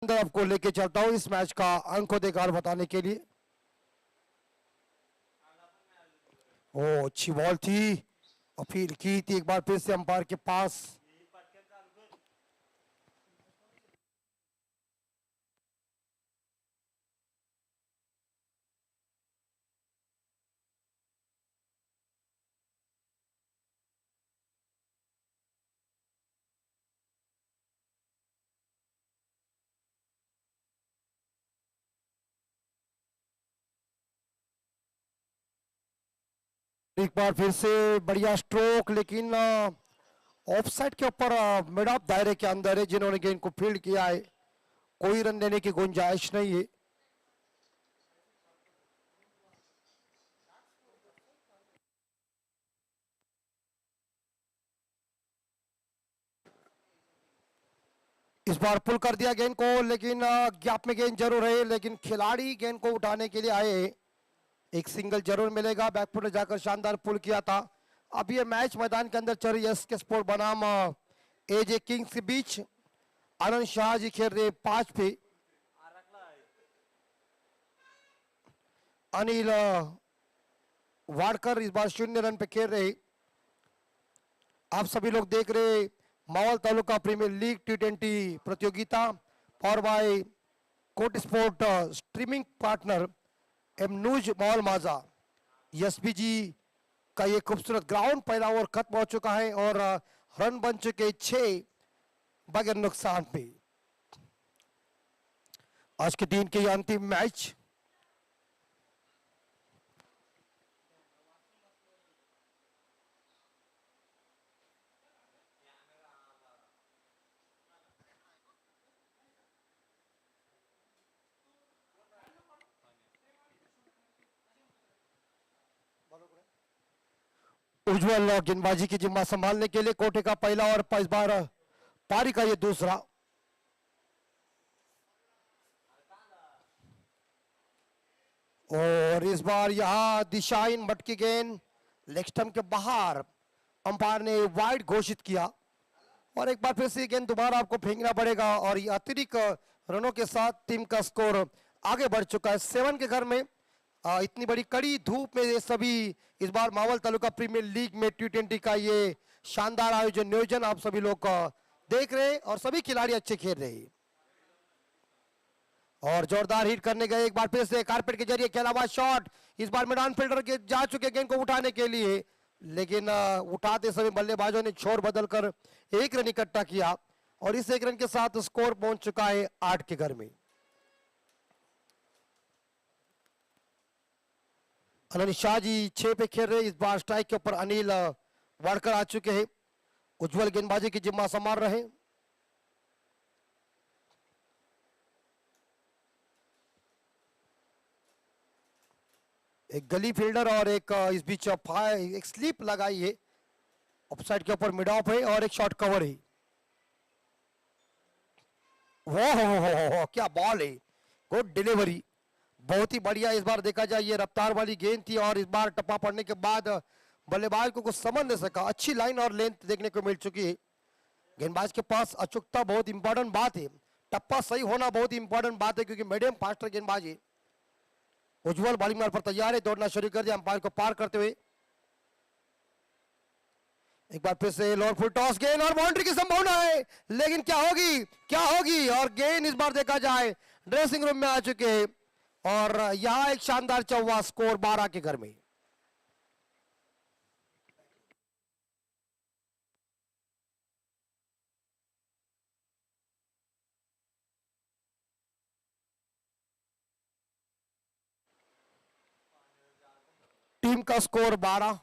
अंदर आपको लेके चलता हूं इस मैच का अंक अधिकार बताने के लिए। ओ अच्छी बॉल थी, अपील की थी एक बार फिर से अंपायर के पास। एक बार फिर से बढ़िया स्ट्रोक, लेकिन ऑफसाइड के ऊपर मिड ऑफ दायरे के अंदर है जिन्होंने गेंद को फील्ड किया है, कोई रन देने की गुंजाइश नहीं है। इस बार पुल कर दिया गेंद को, लेकिन गैप में गेंद जरूर है, लेकिन खिलाड़ी गेंद को उठाने के लिए आए। एक सिंगल जरूर मिलेगा, बैकफुट में जाकर शानदार पुल किया था। अब ये मैच मैदान के अंदर चल रही है एसके स्पोर्ट बनाम एजे किंग्स के बीच। आनंद शाह जी खेल रहे 5 पे, अनिल वाडकर इस बार 0 रन पे खेल रहे। आप सभी लोग देख रहे Maval taluka premiere league T20 प्रतियोगिता और बाय कोट sport streaming partner M news मावल माजा। एसबीजी का ये खूबसूरत ग्राउंड पहला ओवर खत्म हो चुका है और रन बन चुके 6 बगैर नुकसान पे। आज के दिन के अंतिम मैच उज्जवल गेंदबाजी की जिम्मा संभालने के लिए कोटे का पहला और इस बार पारी का ये दूसरा। और इस बार यहां दिशाहीन भटकी गेंद लेग स्टंप के बाहर, अंपायर ने वाइड घोषित किया और एक बार फिर से गेंद दोबारा आपको फेंकना पड़ेगा। और ये अतिरिक्त रनों के साथ टीम का स्कोर आगे बढ़ चुका है 7 के घर में। इतनी बड़ी कड़ी धूप में ये सभी इस बार मावल तालुका प्रीमियर लीग में T20 का ये शानदार आयोजन नियोजन आप सभी लोग देख रहे हैं और सभी खिलाड़ी अच्छे खेल रहे हैं और जोरदार हिट करने गए। एक बार फिर से कारपेट के जरिए खेला हुआ शॉट, इस बार मिडान फील्डर के जा चुके गेंद को उठाने के लिए, लेकिन उठाते समय बल्लेबाजों ने छोर बदलकर 1 रन इकट्ठा किया और इस 1 रन के साथ स्कोर पहुंच चुका है 8 के घर में। अनिल शाह जी 6 पे खेल रहे। इस बार स्ट्राइक के ऊपर अनिल वाडकर आ चुके हैं, उज्जवल गेंदबाजी की जिम्मा संभाल रहे। एक गली फील्डर और एक इस बीच एक स्लीप लगाई है, ऑफसाइड के ऊपर मिड ऑफ है और एक शॉट कवर है। वो हो क्या बॉल है, गुड डिलीवरी, बहुत ही बढ़िया। इस बार देखा जाए ये रफ्तार वाली गेंद थी और इस बार टप्पा पड़ने के बाद बल्लेबाज को कुछ समझ नहीं सका। अच्छी लाइन और लेंथ देखने को मिल चुकी है। गेंदबाज के पास अचूकता बहुत इंपॉर्टेंट बात है, टप्पा सही होना बहुत इंपॉर्टेंट बात है क्योंकि मीडियम फास्टर गेंदबाज है। उज्जवल बॉलिंग मार पर तैयार है, दौड़ना शुरू कर दिया अंपायर को पार करते हुए। एक बार फिर से लोअर फुल टॉस गेंद और बाउंड्री की संभावना है, लेकिन क्या होगी क्या होगी। और गेंद इस बार देखा जाए ड्रेसिंग रूम में आ चुके हैं और यहां एक शानदार चौवा, स्कोर 12 के घर में। टीम का स्कोर 12।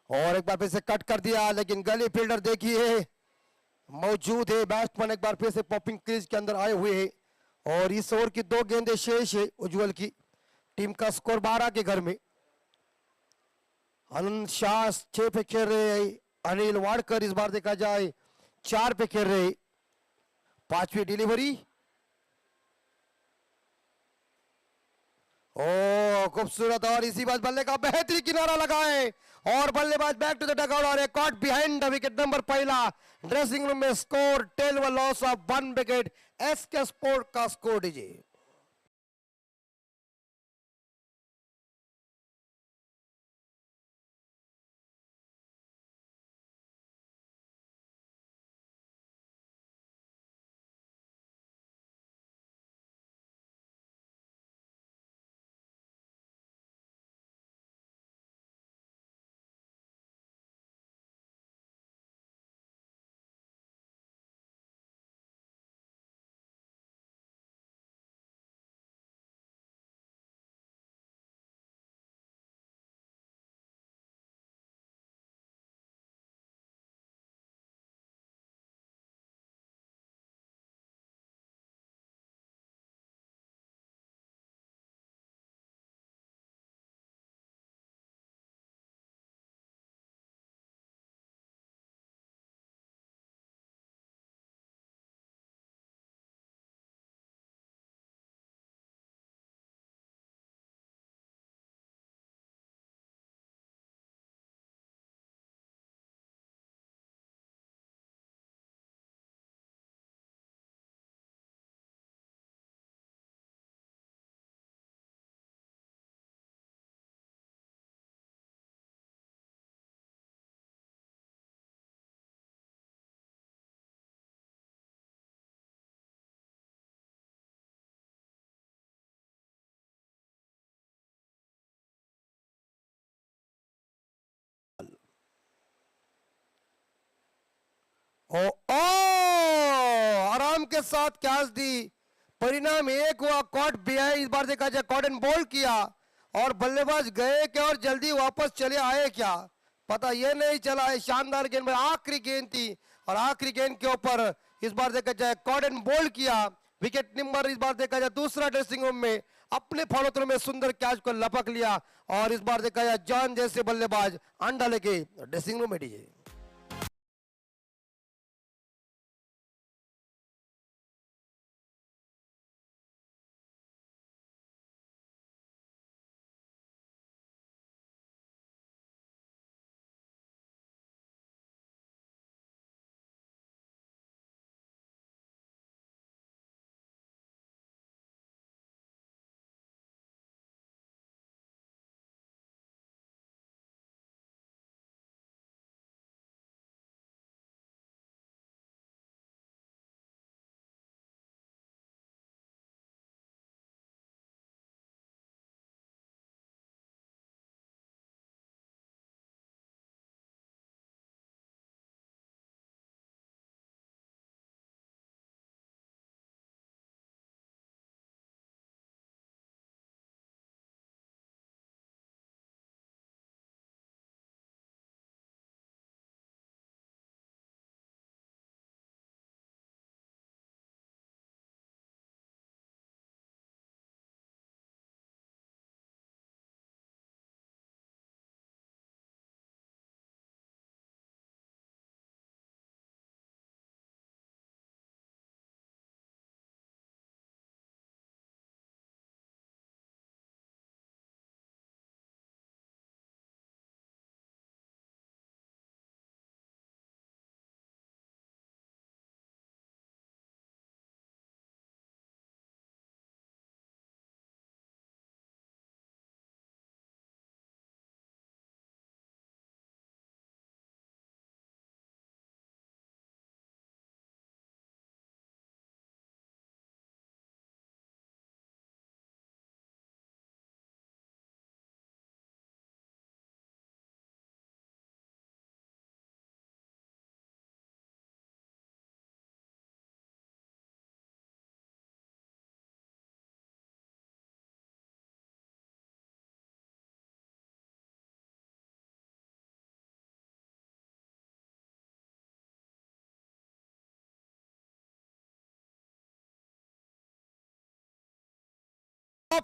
और एक बार फिर से कट कर दिया, लेकिन गली फील्डर देखिए मौजूद है। बैट्समैन एक बार फिर से पॉपिंग क्रीज के अंदर आए हुए हैं और इस ओवर की 2 गेंदें शेष है उज्जवल की। टीम का स्कोर 12 के घर में। आनंद शाह 6 पे खेल रहे, अनिल वाडकर इस बार देखा जाए 4 पे खेल रहे। 5वीं डिलीवरी, ओ खूबसूरत, और इसी बात बल्ले का बेहतरीन किनारा लगाए और बल्लेबाज बैक टू द डगआउट और एक caught behind the wicket number पहला। ड्रेसिंग रूम में score 12 loss of 1 wicket. SK sport का स्कोर दीजिए। आराम के साथ कैच दी। परिणाम एक हुआ, कॉट बिहाइंड। इस बार देखा जाए कॉटन बॉल किया और बल्लेबाज गए क्या और जल्दी वापस चले आए क्या, पता ये नहीं चला है। शानदार गेंद में आखिरी गेंद थी और आखिरी गेंद के ऊपर इस बार देखा जाए कॉटन बॉल किया। विकेट नंबर इस बार देखा जाए दूसरा ड्रेसिंग रूम में अपने फॉलो थ्रो में सुंदर कैच को लपक लिया और इस बार देखा जाए जॉन जैसे बल्लेबाज अंडा लेके ड्रेसिंग रूम में दीजिए।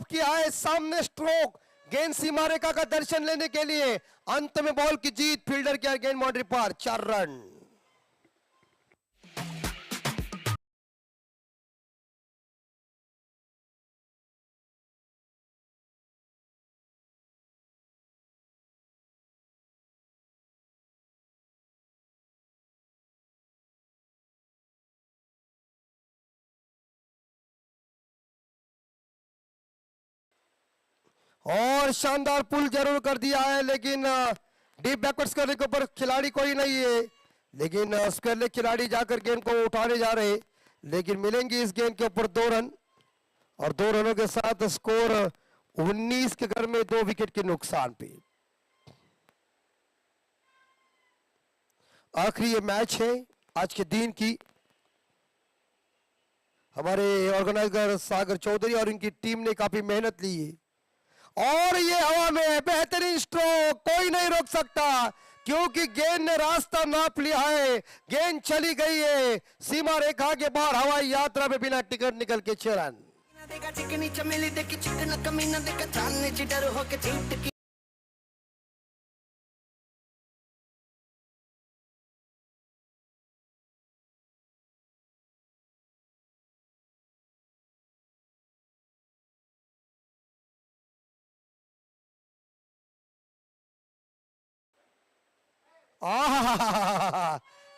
किया है सामने स्ट्रोक, गेंद सीमा रेखा का दर्शन लेने के लिए। अंत में बॉल की जीत, फील्डर किया गेंद बाउंड्री पार, 4 रन। और शानदार पुल जरूर कर दिया है, लेकिन डीप बैकवर्ड्स करने के ऊपर खिलाड़ी कोई नहीं है, लेकिन स्क्वायर लेग खिलाड़ी जाकर गेंद को उठाने जा रहे, लेकिन मिलेंगे इस गेंद के ऊपर 2 रन, और 2 रनों के साथ स्कोर 19 के घर में 2 विकेट के नुकसान पे। आखिरी ये मैच है आज के दिन की। हमारे ऑर्गेनाइजर सागर चौधरी और इनकी टीम ने काफी मेहनत ली है, और ये हवा में बेहतरीन स्ट्रोक, कोई नहीं रोक सकता क्योंकि गेंद ने रास्ता नाप लिया है, गेंद चली गई है सीमा रेखा के बाहर हवाई यात्रा में बिना टिकट निकल के 6 रन। चिकनी चमेली देखी चिकन कमीना देखा चांदनी चिटर होके चीट।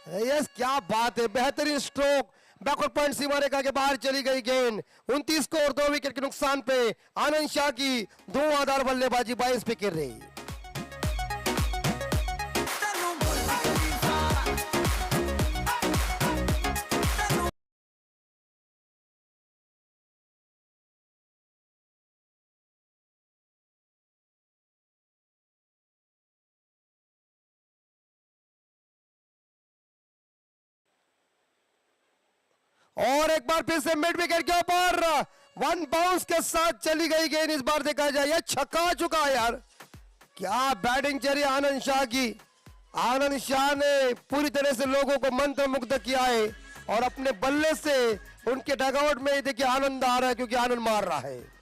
यस, क्या बात है, बेहतरीन स्ट्रोक, बैकवर्ड पॉइंट सीमा रेखा के बाहर चली गई गेंद। 29 स्कोर 2 विकेट के नुकसान पे आनंद शाह की धुआंधार बल्लेबाजी 22 पे गिर रही। और एक बार फिर से मिड विकेट के ऊपर 1 बाउंस के साथ चली गई गेंद। इस बार देखा जाए ये छक्का चुका है यार, क्या बैटिंग चली आनंद शाह की। आनंद शाह ने पूरी तरह से लोगों को मंत्रमुग्ध किया है, और अपने बल्ले से उनके डगआउट में देखिए आनंद आ रहा है क्योंकि आनंद मार रहा है।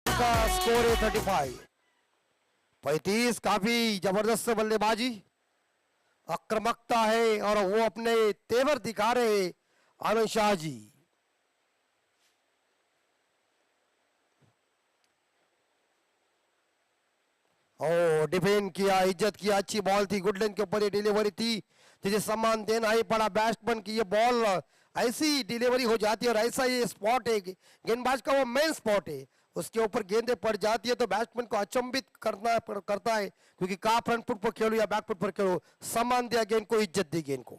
का स्कोर है 35। काफी जबरदस्त बल्लेबाजी, आक्रामकता है, और वो अपने तेवर दिखा रहे आनंद शाह जी। ओ डिफेंड किया, इज्जत किया, अच्छी बॉल थी, गुड लेंथ के ऊपर ये डिलीवरी थी जिसे सम्मान देना ही पड़ा बैट्समैन की। ये बॉल ऐसी डिलीवरी हो जाती है और ऐसा ये स्पॉट है, गेंदबाज का वो मेन स्पॉट है, उसके ऊपर गेंदें पड़ जाती है तो बैट्समैन को अचंभित करता है क्योंकि कहाँ फ्रंट फुट पर खेलो या बैक फुट पर खेलो, सम्मान दिया गेंद को, इज्जत दी गेंद को।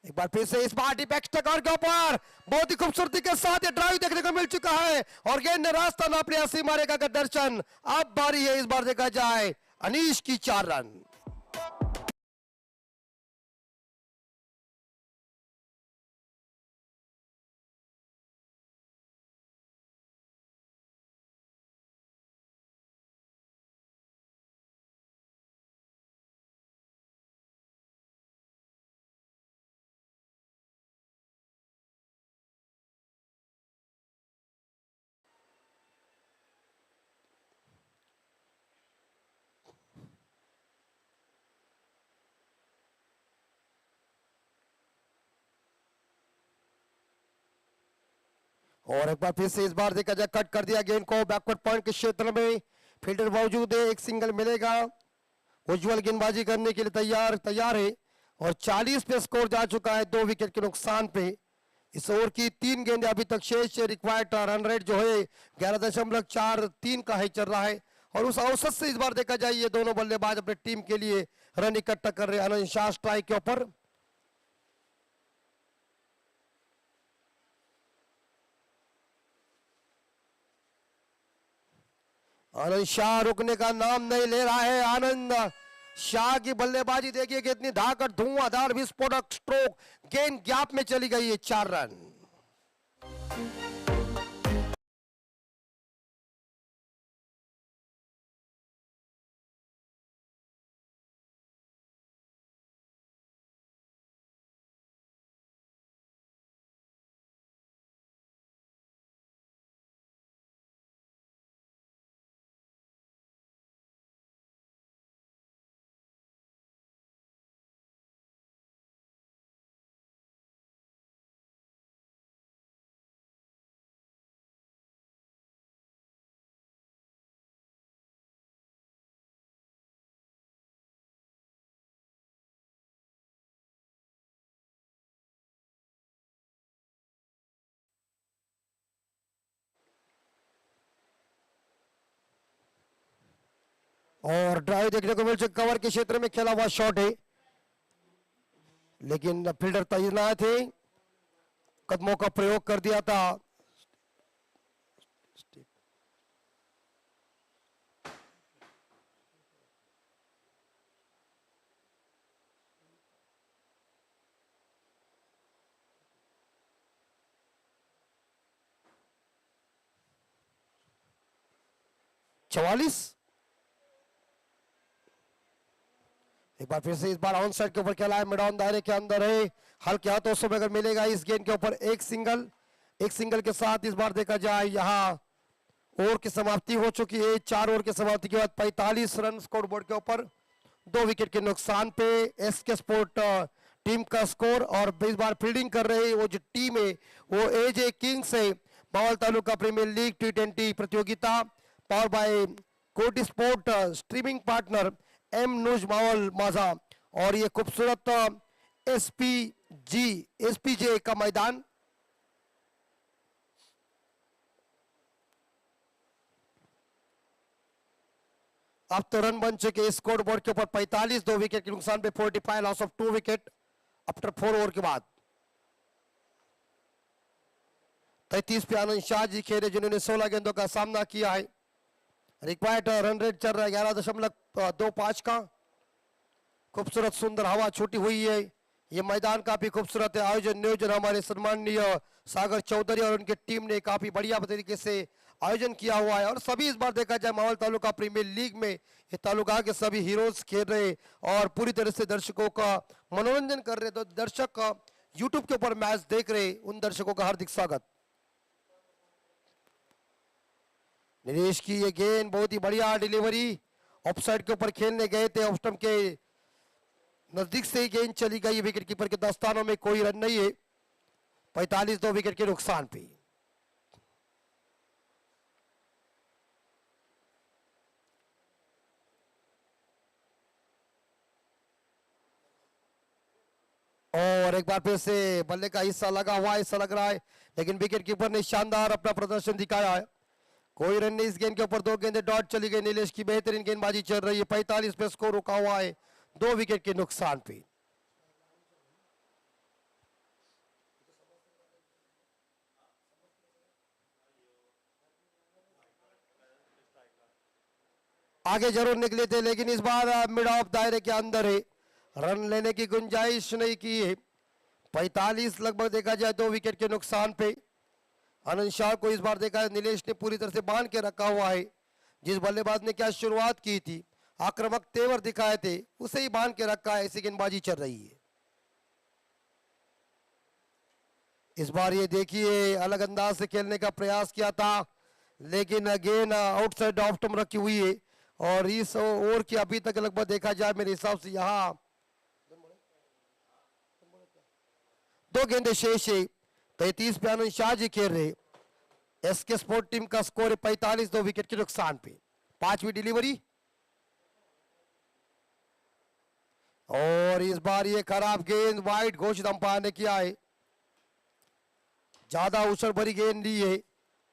एक बार फिर से इस बार डीप एक्स्ट्रा के ऊपर बहुत ही खूबसूरती के साथ ये ड्राइव देखने को मिल चुका है, और गेंद ने रास्ता नाप लिया सीमा रेखा का दर्शन। अब बारी है इस बार देखा जाए अनीश की 4 रन। और एक बार फिर से इस बार देखा जाए कट कर दिया गेंद को बैकवर्ड पॉइंट के क्षेत्र में, फील्डर मौजूद है, एक सिंगल मिलेगा। उज्जवल गेंदबाजी करने के लिए तैयार है, और 40 पे स्कोर जा चुका है 2 विकेट के नुकसान पे। इस ओवर की 3 गेंदें अभी तक शेष, रिक्वायर्ड रन रेट जो है 11.43 का है चल रहा है, और उस औसत से इस बार देखा जाए ये दोनों बल्लेबाज अपने टीम के लिए रन इकट्ठा कर रहे हैं। आनंद शाह स्ट्राइक के ऊपर, आनंद शाह रुकने का नाम नहीं ले रहा है। आनंद शाह की बल्लेबाजी देखिए कितनी धाकड़ धुआंधार विस्फोटक स्ट्रोक, गेंद गैप में चली गई है, 4 रन। और ड्राइव देखने को मिल चुका, कवर के क्षेत्र में खेला हुआ शॉट है, लेकिन फील्डर तैनात थे, कदमों का प्रयोग कर दिया था। चवालीस, एक बार फिर से इस बार ऑन साइड के ऊपर खेला है, मिड ऑन दायरे के अंदर है, हल्के हाथों से अगर मिलेगा इस गेंद के ऊपर एक सिंगल के साथ इस बार देखा जाए यहाँ ओवर की समाप्ति हो चुकी है। 4 ओवर की समाप्ति के बाद 45 रन स्कोर बोर्ड के ऊपर, 2 विकेट के नुकसान पे एसके स्पोर्ट टीम का स्कोर। और इस बार फील्डिंग कर रहे वो जो टीम है वो एजे किंग्स है, Maval taluka premiere league T20 प्रतियोगिता, पावर बाय कोटी sport, streaming partner M news Maval Majha. और ये खूबसूरत एसपीजे का मैदान। अब तो रन बन चुके स्कोर बोर्ड के ऊपर 45, 2 विकेट के नुकसान पे 45, loss of 2 wicket after 4 over के बाद। 33 पे आनंद शाह जी खेले जिन्होंने 16 गेंदों का सामना किया है। रिक्वायर्ड रन रेट चल रहा है 11.25 का। खूबसूरत सुंदर हवा छूटी हुई है, ये मैदान काफी खूबसूरत है। आयोजन नियोजन हमारे सम्माननीय सागर चौधरी और उनकी टीम ने काफी बढ़िया तरीके से आयोजन किया हुआ है। और सभी इस बार देखा जाए मावल तालुका प्रीमियर लीग में ये तालुका के सभी हीरोज खेल रहे और पूरी तरह से दर्शकों का मनोरंजन कर रहे। तो दर्शक यूट्यूब के ऊपर मैच देख रहे उन दर्शकों का हार्दिक स्वागत। निलेश की ये गेंद बहुत ही बढ़िया डिलीवरी, ऑफ साइड के ऊपर खेलने गए थे, ऑफ स्टंप के नजदीक से ही गेंद चली गई। विकेट कीपर के दस्तानों में कोई रन नहीं है। 45, 2 विकेट के नुकसान पे। और एक बार फिर से बल्ले का हिस्सा लगा हुआ, हिस्सा लग रहा है, लेकिन विकेट कीपर ने शानदार अपना प्रदर्शन दिखाया है। कोई रन नहीं इस गेंद के ऊपर, 2 गेंदें डॉट चली गई। नीलेश की बेहतरीन गेंदबाजी चल रही है। 45 पे स्कोर रुका हुआ है 2 विकेट के नुकसान पे। आगे जरूर निकले थे, लेकिन इस बार मिड ऑफ दायरे के अंदर है, रन लेने की गुंजाइश नहीं की है। 45 लगभग देखा जाए 2 विकेट के नुकसान पे। आनंद शाह को इस बार देखा है नीलेश ने पूरी तरह से बांध के रखा हुआ है। जिस बल्लेबाज ने क्या शुरुआत की थी, आक्रामक तेवर दिखाए थे, उसे ही बांध के रखा है। ऐसी गेंदबाजी चल रही है। इस बार ये देखिए अलग अंदाज से खेलने का प्रयास किया था, लेकिन अगेन आउटसाइड ऑफ स्टंप रखी हुई है। और इस ओवर की अभी तक लगभग देखा जाए मेरे हिसाब से यहाँ 2 गेंदे शेष है। 33 पे आनंद शाह जी खेल रहे। एसके स्पोर्ट टीम का स्कोर है 45, 2 विकेट के नुकसान पे। 5वीं डिलीवरी और इस बार ये खराब गेंद वाइड घोषित अंपायर ने किया है। ज्यादा उछल भरी गेंद ली है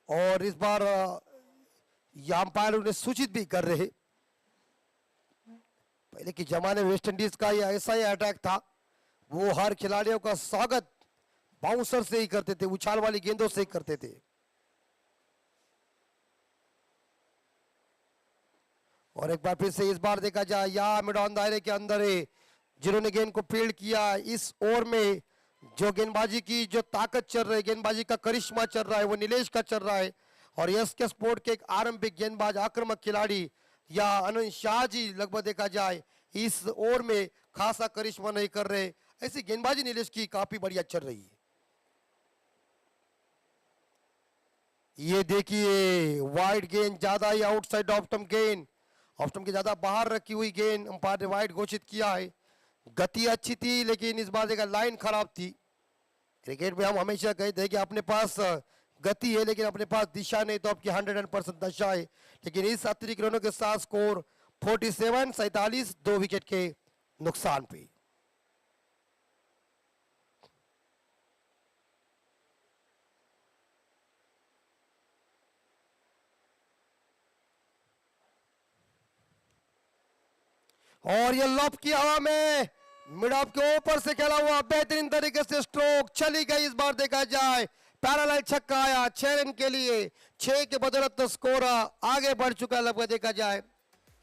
और इस बार अंपायर उन्हें सूचित भी कर रहे। पहले के जमाने वेस्ट इंडीज का ये ऐसा ही अटैक था, वो हर खिलाड़ियों का स्वागत बाउंसर से ही करते थे, उछाल वाली गेंदों से ही करते थे। और एक बार फिर से इस बार देखा जाए या मिड ऑन दायरे के अंदर है, जिन्होंने गेंद को फील्ड किया। इस ओवर में जो गेंदबाजी की जो ताकत चल रही है, गेंदबाजी का करिश्मा चल रहा है, वो नीलेश का चल रहा है। और यस के स्पोर्ट के एक आरंभिक गेंदबाज आक्रामक खिलाड़ी या आनंद शाह जी लगभग देखा जाए इस ओवर में खासा करिश्मा नहीं कर रहे। ऐसी गेंदबाजी नीलेश की काफी बढ़िया चल रही है। ये देखिए वाइड गेंद, ज्यादा ही आउटसाइड ऑफ स्टंप गेंद, ऑफ स्टंप के ज्यादा बाहर रखी हुई गेंद अंपायर ने वाइड घोषित किया है। गति अच्छी थी, लेकिन इस बार देखा लाइन खराब थी। क्रिकेट में हम हमेशा कहते हैं कि अपने पास गति है लेकिन अपने पास दिशा नहीं, तो आपकी 100% दशा है। लेकिन इस अतिरिक्त रनों के साथ स्कोर 47, 47, 2 विकेट के नुकसान पे। और ये लॉब की हवा में मिड ऑफ के ऊपर से खेला हुआ बेहतरीन तरीके से स्ट्रोक चली गई। इस बार देखा जाए पैरालाइज छक्का आया 6 रन के लिए। 6 के बदौलत तो स्कोर आगे बढ़ चुका लगभग देखा जाए।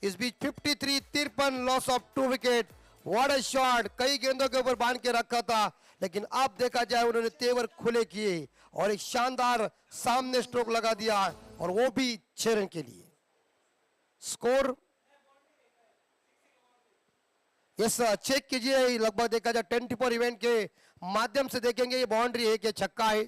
इस बीच 53 53 loss of 2 wicket. What a shot, कई गेंदों के ऊपर बांध के रखा था, लेकिन अब देखा जाए उन्होंने तेवर खुले किए और एक शानदार सामने स्ट्रोक लगा दिया और वो भी 6 रन के लिए। स्कोर यस चेक कीजिए, लगभग देखा जाए 10 पर इवेंट के माध्यम से देखेंगे ये बाउंड्री है कि छक्का है।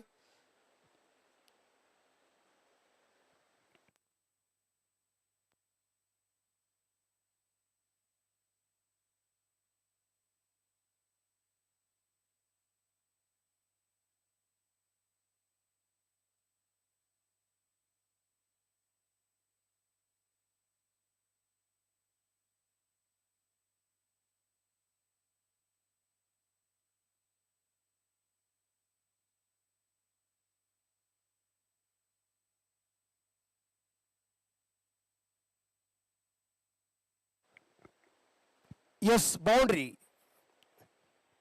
यस बाउंड्री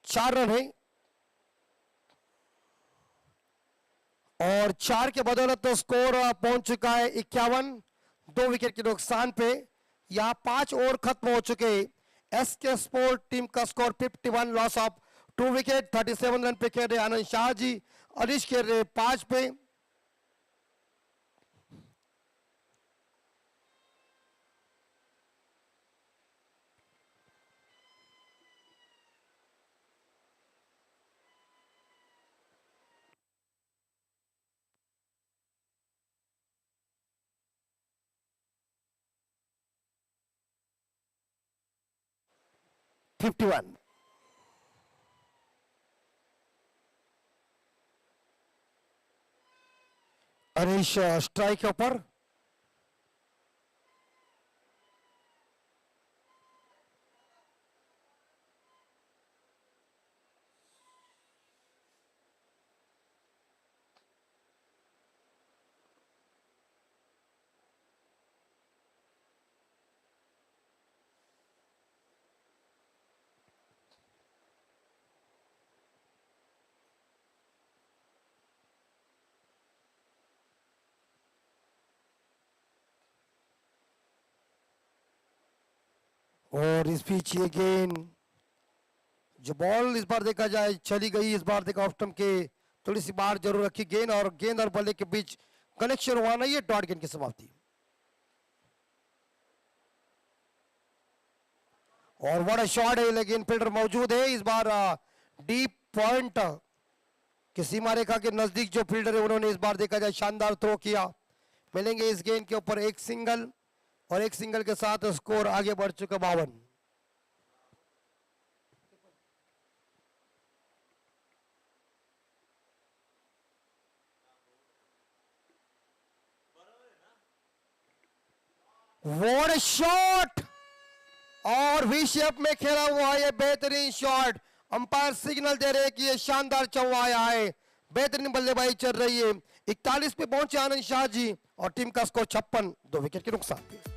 4 रन है और 4 के बदौलत तो स्कोर पहुंच चुका है 51। 2 विकेट के नुकसान पे यहां 5 ओवर खत्म हो चुके। एसके स्पोर्ट टीम का score 51 loss of 2 wicket. 37 run पे खेल रहे आनंद शाह जी, अनिश खेल रहे 5 पे। फिफ्टी वन अनिश स्ट्राइक के ऊपर। और इस बीच ये गेंद जो बॉल इस बार देखा जाए चली गई। इस बार देखा ऑफ स्टंप के थोड़ी सी बाहर जरूर रखी गेंद और गेंद और बल्ले के बीच कनेक्शन हुआ नहीं है। डॉट गेंद की समाप्ति। और बड़ा शॉट है, लेकिन फील्डर मौजूद है। इस बार डीप पॉइंट के सीमा रेखा के नजदीक जो फील्डर है उन्होंने इस बार देखा जाए शानदार थ्रो किया। मिलेंगे इस गेंद के ऊपर एक सिंगल और एक सिंगल के साथ स्कोर आगे बढ़ चुका 52। व्हाट अ शॉट, और वी शेप में खेला हुआ है ये बेहतरीन शॉट। अंपायर सिग्नल दे रहे हैं कि ये शानदार चौवा आया है। बेहतरीन बल्लेबाजी चल रही है। 41 पे पहुंचे आनंद शाह जी और टीम का स्कोर 56। 2 विकेट के नुकसान पे।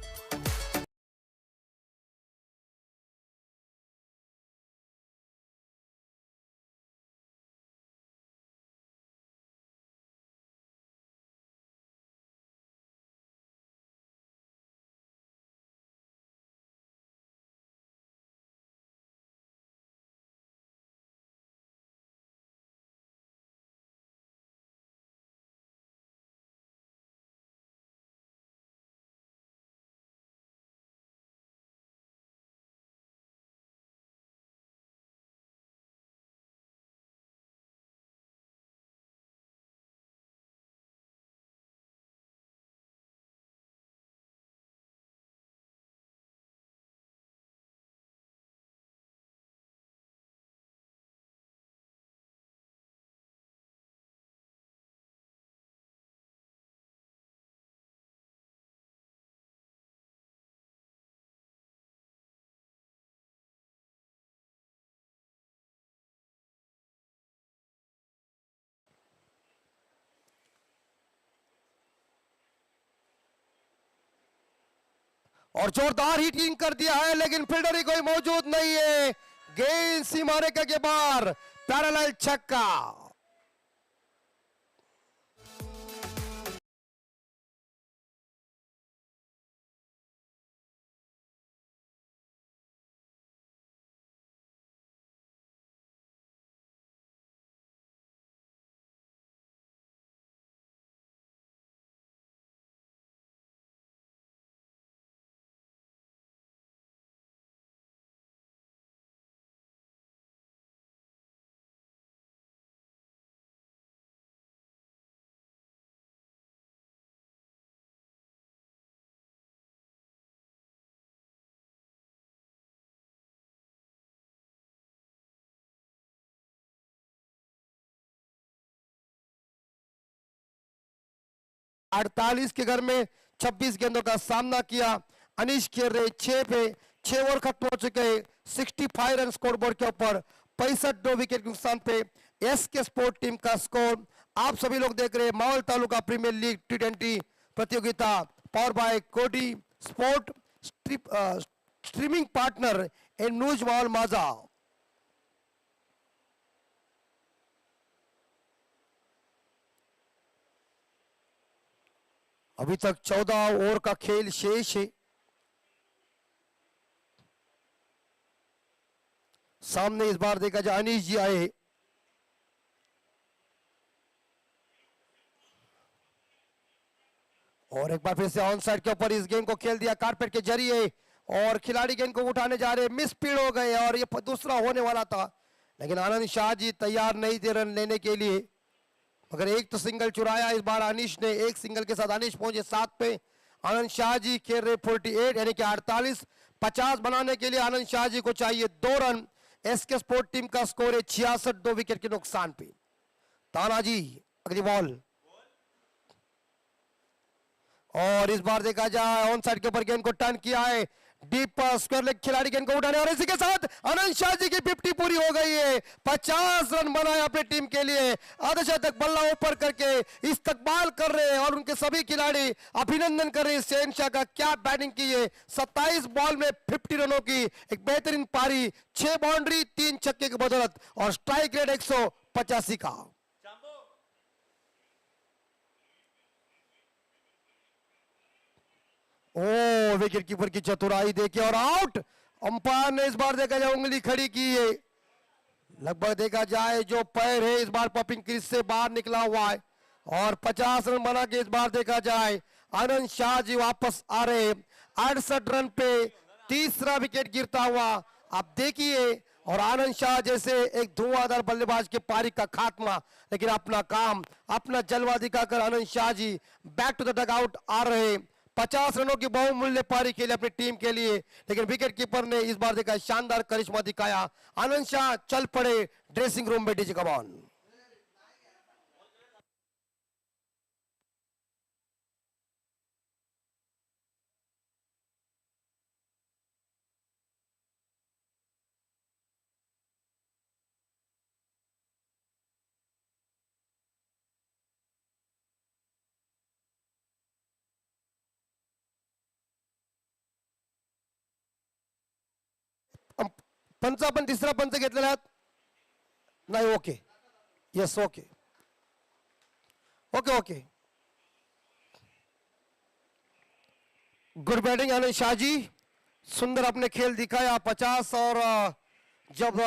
और जोरदार हिटिंग कर दिया है, लेकिन फील्डर ही कोई मौजूद नहीं है। गेंद सीमा रेखा के बाहर, पैरेलल छक्का। अड़तालीस के घर में 26 गेंदों का सामना किया। अनीश खेल रहे 6 पे, 6 ओवर खत्म हो चुके हैं। 65 रन स्कोर बोर्ड के ऊपर, 65 विकेट के नुकसान पे एस के स्पोर्ट टीम का स्कोर। आप सभी लोग देख रहे हैं Maval taluka premiere league T20 प्रतियोगिता, पावर बाय कोडी sport, streaming partner in news Maval Majha. अभी तक 14 ओवर का खेल शेष है। सामने इस बार देखा जाए अनीश जी आए, और एक बार फिर से ऑन साइड के ऊपर इस गेंद को खेल दिया कारपेट के जरिए, और खिलाड़ी गेंद को उठाने जा रहे, मिस स्पीड हो गए और ये दूसरा होने वाला था, लेकिन आनंद शाह जी तैयार नहीं थे रन लेने के लिए। मगर एक तो सिंगल चुराया इस बार अनीश ने, एक सिंगल के साथ अनीश पहुंचे 7 पे। आनंद शाह जी खेल रहे 48 यानी कि 48, 50 बनाने के लिए आनंद शाह जी को चाहिए 2 रन। एसके स्पोर्ट टीम का स्कोर है 66, 2 विकेट के नुकसान पे। तानाजी अगली बॉल, और इस बार देखा जाए ऑन साइड के ऊपर गेंद को टर्न किया है, डीप स्क्वायर लेग खिलाड़ी गेंद को उठाने, और इसी के साथ आनंद शाह जी की 50 पूरी हो गई है। 50 रन बनाए अपनी टीम के लिए, अर्धशतक बल्ला ऊपर करके इस्तकबाल कर रहे हैं, और उनके सभी खिलाड़ी अभिनंदन कर रहे हैं शहनशाह का। क्या बैटिंग की है, 27 बॉल में 50 रनों की एक बेहतरीन पारी, 6 बाउंड्री 3 छक्के की बदौलत, और स्ट्राइक रेट 185 का। ओ विकेट कीपर की चतुराई देखिए, और आउट। अंपायर ने इस बार देखा जाए उंगली खड़ी की है, लगभग देखा जाए जो पैर है इस बार पपिंग क्रीज से बाहर निकला हुआ है, और 50 रन बना के इस बार देखा जाए आनंद शाह जी वापस आ रहे 68 रन पे, तीसरा विकेट गिरता हुआ आप देखिए, और आनंद शाह जैसे एक धुआंधार बल्लेबाज के पारी का खात्मा, लेकिन अपना काम अपना जलवा दिखाकर आनंद शाह जी बैक टू द डगआउट आ रहे 50 रनों की बहुमूल्य पारी खेली अपनी टीम के लिए, लेकिन विकेट कीपर ने इस बार देखा शानदार करिश्मा दिखाया। आनंद शाह चल पड़े ड्रेसिंग रूम में, डीजे कमान। पंच आपण तिसरा पंच घेतलेला आहात नाही? Okay, yes, okay okay okay, good batting Anand Shah ji, सुंदर अपने खेल दिखाया 50, और जब